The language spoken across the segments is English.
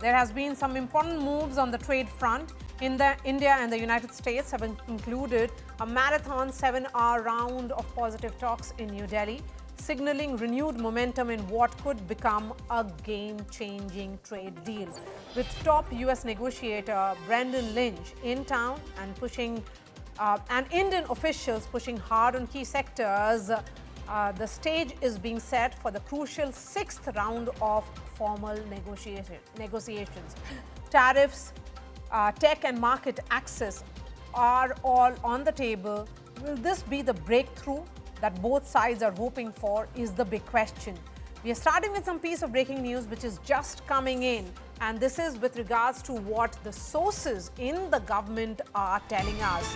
There has been some important moves on the trade front. India and the United States have concluded a marathon 7-hour round of positive talks in New Delhi, signaling renewed momentum in what could become a game-changing trade deal. With top U.S. negotiator Brendan Lynch in town and Indian officials pushing hard on key sectors, the stage is being set for the crucial sixth round of formal negotiations. Tariffs, tech and market access are all on the table. Will this be the breakthrough that both sides are hoping for is the big question. We are starting with some piece of breaking news which is just coming in, and this is with regards to what the sources in the government are telling us.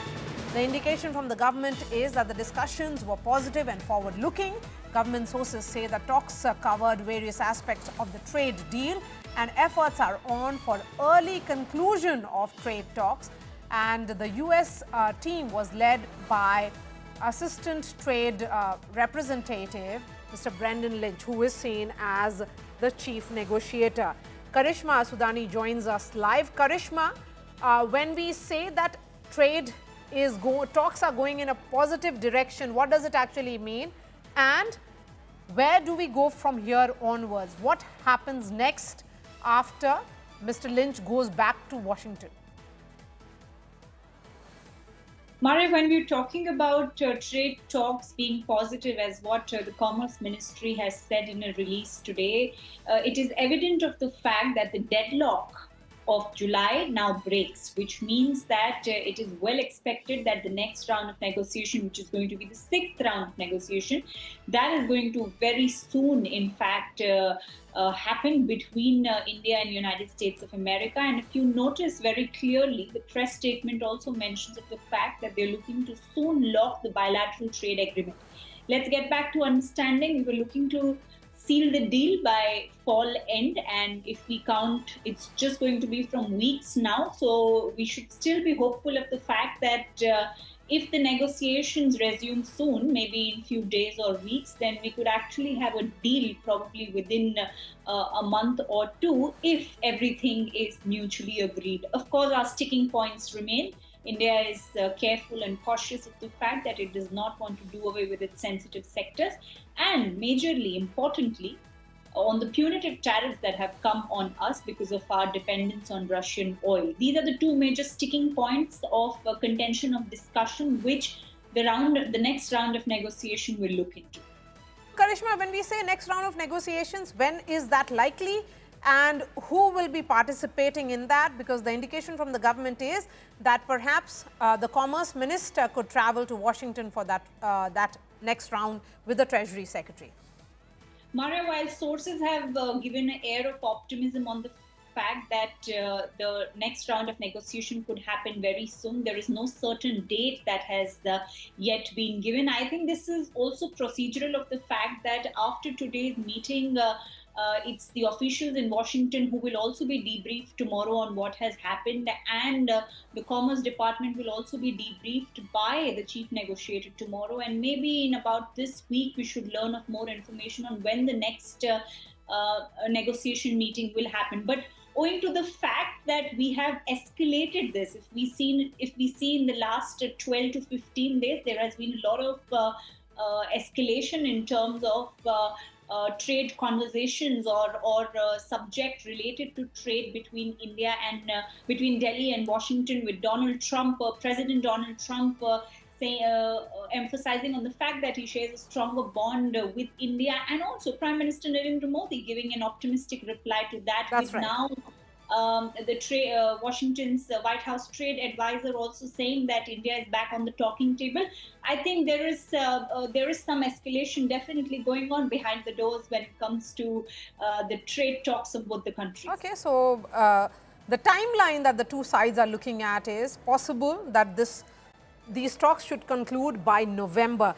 The indication from the government is that the discussions were positive and forward-looking. Government sources say that talks covered various aspects of the trade deal and efforts are on for early conclusion of trade talks. And the US team was led by Assistant Trade Representative Mr. Brendan Lynch, who is seen as the chief negotiator. Karishma Sudani joins us live. Karishma, when we say that talks are going in a positive direction, what does it actually mean? And where do we go from here onwards? What happens next after Mr. Lynch goes back to Washington? Mara, when we're talking about trade talks being positive, as what the Commerce Ministry has said in a release today, it is evident of the fact that the deadlock of July now breaks, which means that it is well expected that the next round of negotiation, which is going to be the sixth round of negotiation, that is going to very soon, in fact, happen between India and United States of America. And if you notice very clearly, the press statement also mentions of the fact that they're looking to soon lock the bilateral trade agreement. Let's get back to understanding. We were looking to seal the deal by fall end, and if we count, it's just going to be from weeks now. So we should still be hopeful of the fact that if the negotiations resume soon, maybe in few days or weeks, then we could actually have a deal probably within a month or two if everything is mutually agreed. Of course, our sticking points remain. India is careful and cautious of the fact that it does not want to do away with its sensitive sectors, and majorly, importantly, on the punitive tariffs that have come on us because of our dependence on Russian oil. These are the two major sticking points of contention of discussion, which the next round of negotiation will look into. Karishma, when we say next round of negotiations, when is that likely? And who will be participating in that? Because the indication from the government is that perhaps the Commerce Minister could travel to Washington for that next round with the Treasury Secretary. Mara, while sources have given an air of optimism on the fact that the next round of negotiation could happen very soon, there is no certain date that has yet been given. I think this is also procedural of the fact that after today's meeting, it's the officials in Washington who will also be debriefed tomorrow on what has happened, and the Commerce Department will also be debriefed by the chief negotiator tomorrow. And maybe in about this week, we should learn of more information on when the next negotiation meeting will happen. But owing to the fact that we have escalated this, if we see in the last 12 to 15 days, there has been a lot of escalation in terms of trade conversations or subject related to trade between India and between Delhi and Washington, with Donald Trump, President Donald Trump emphasizing on the fact that he shares a stronger bond with India, and also Prime Minister Narendra Modi giving an optimistic reply to that. That's right. Now Washington's White House trade advisor also saying that India is back on the talking table. I think there is some escalation definitely going on behind the doors when it comes to the trade talks of both the countries. Okay, so the timeline that the two sides are looking at is possible that these talks should conclude by November.